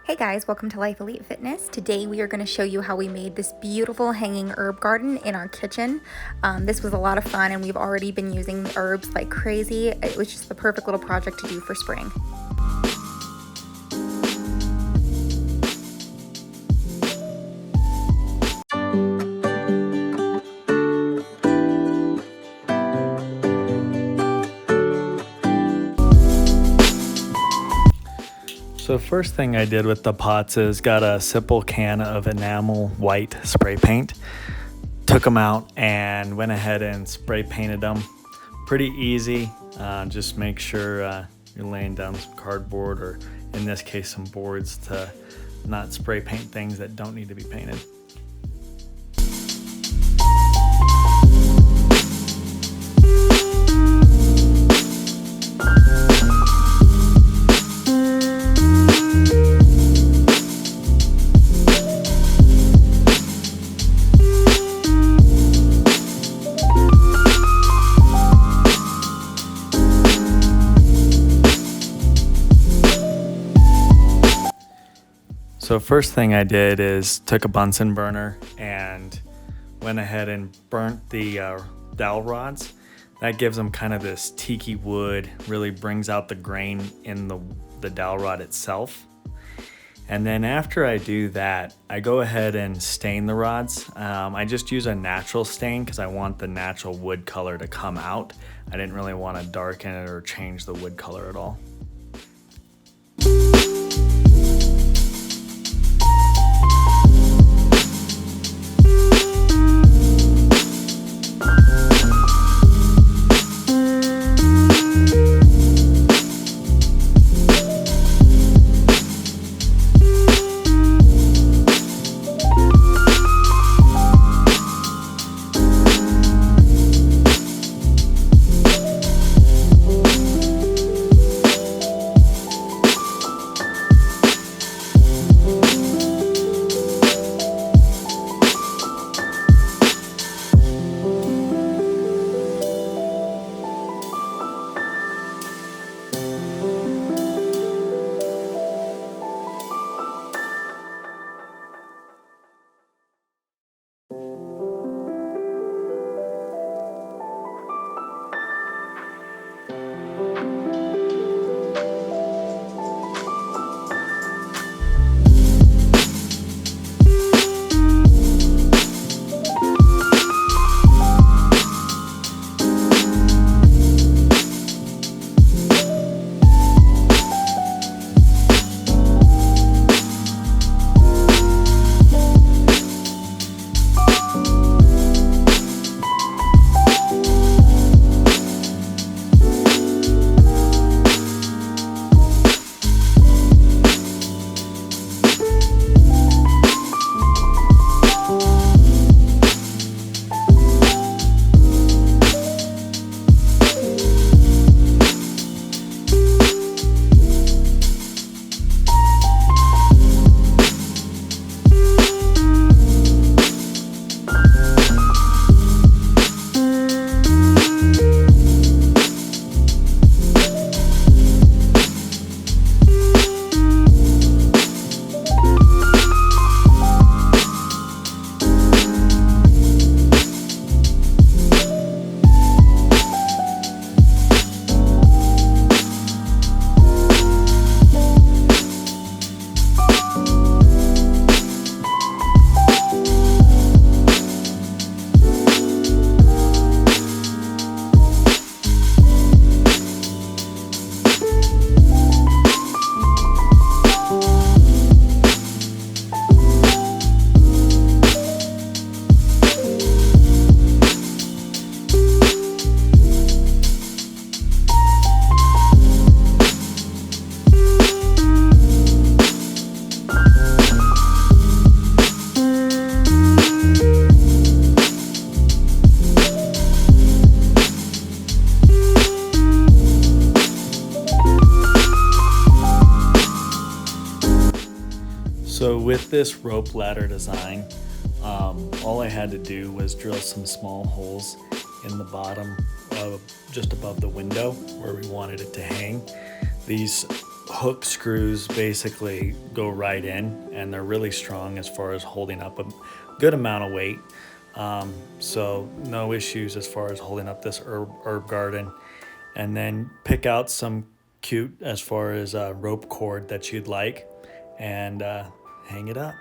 Hey guys, welcome to Life Elite Fitness. Today we are going to show you how we made this beautiful hanging herb garden in our kitchen. This was a lot of fun and we've already been using the herbs like crazy. It was just the perfect little project to do for spring. So first thing I did with the pots is got a simple can of enamel white spray paint, took them out and went ahead and spray painted them. Pretty easy, just make sure you're laying down some cardboard or in this case some boards to not spray paint things that don't need to be painted. So first thing I did is took a Bunsen burner and went ahead and burnt the dowel rods. That gives them kind of this tiki wood, really brings out the grain in the dowel rod itself. And then after I do that, I go ahead and stain the rods. I just use a natural stain because I want the natural wood color to come out. I didn't really want to darken it or change the wood color at all. So with this rope ladder design, all I had to do was drill some small holes in the bottom of just above the window where we wanted it to hang. These hook screws basically go right in, and they're really strong as far as holding up a good amount of weight. So no issues as far as holding up this herb garden. And then pick out some cute as far as rope cord that you'd like, and hang it up.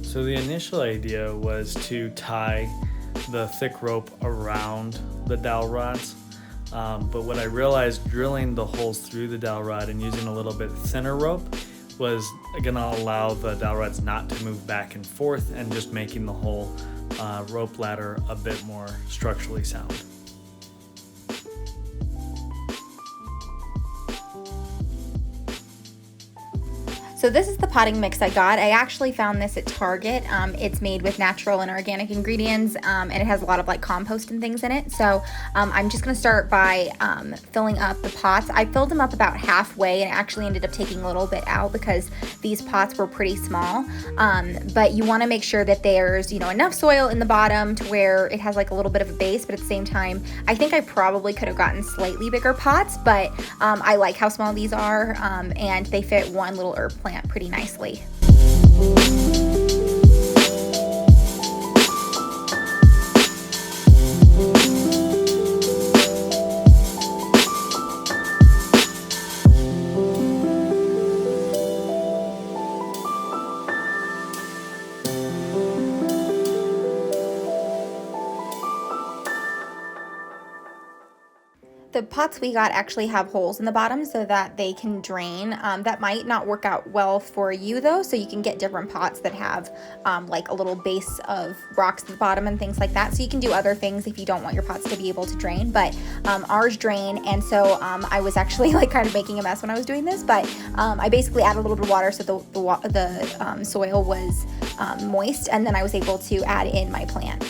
So the initial idea was to tie the thick rope around the dowel rods, but what I realized drilling the holes through the dowel rod and using a little bit thinner rope was going to allow the dowel rods not to move back and forth, and just making the whole rope ladder a bit more structurally sound. So this is the potting mix I got. I actually found this at Target. It's made with natural and organic ingredients, and it has a lot of like compost and things in it. So I'm just gonna start by filling up the pots. I filled them up about halfway and actually ended up taking a little bit out because these pots were pretty small. But you wanna make sure that there's, enough soil in the bottom to where it has like a little bit of a base, but at the same time, I think I probably could have gotten slightly bigger pots, but I like how small these are, and they fit one little herb plant pretty nicely. The pots we got actually have holes in the bottom so that they can drain. That might not work out well for you though, so you can get different pots that have like a little base of rocks at the bottom and things like that. So you can do other things if you don't want your pots to be able to drain, but ours drain, and so I was actually like kind of making a mess when I was doing this, but I basically added a little bit of water so the soil was moist, and then I was able to add in my plant.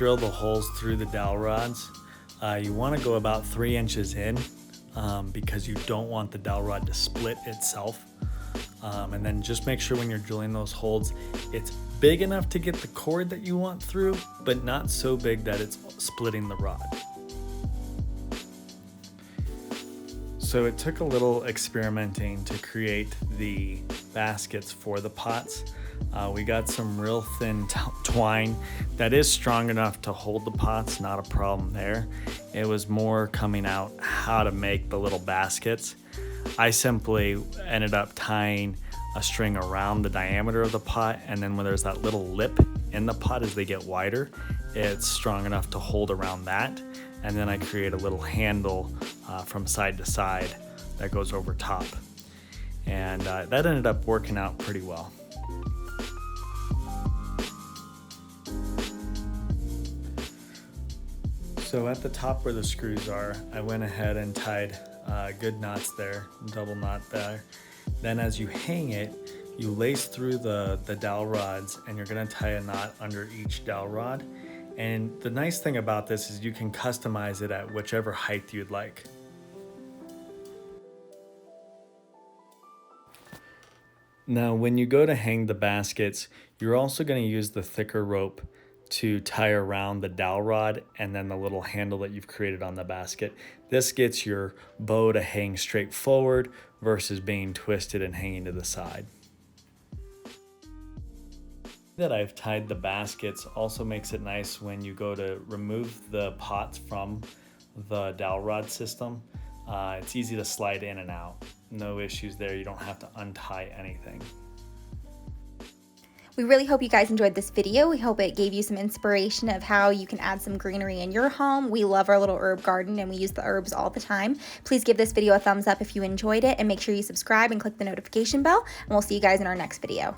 drill the holes through the dowel rods, you want to go about 3 inches in because you don't want the dowel rod to split itself. And then just make sure when you're drilling those holes, it's big enough to get the cord that you want through, but not so big that it's splitting the rod. So it took a little experimenting to create the baskets for the pots. We got some real thin twine that is strong enough to hold the pots, not a problem there. It was more coming out how to make the little baskets. I simply ended up tying a string around the diameter of the pot, and then when there's that little lip in the pot as they get wider, it's strong enough to hold around that. And then I create a little handle from side to side that goes over top. And that ended up working out pretty well. So at the top where the screws are, I went ahead and tied good knots there, double knot there. Then as you hang it, you lace through the dowel rods, and you're gonna tie a knot under each dowel rod. And the nice thing about this is you can customize it at whichever height you'd like. Now, when you go to hang the baskets, you're also going to use the thicker rope to tie around the dowel rod and then the little handle that you've created on the basket. This gets your bow to hang straight forward versus being twisted and hanging to the side. That I've tied the baskets also makes it nice when you go to remove the pots from the dowel rod system. It's easy to slide in and out. No issues there. You don't have to untie anything. We really hope you guys enjoyed this video. We hope it gave you some inspiration of how you can add some greenery in your home. We love our little herb garden and we use the herbs all the time. Please give this video a thumbs up if you enjoyed it, and make sure you subscribe and click the notification bell, and we'll see you guys in our next video.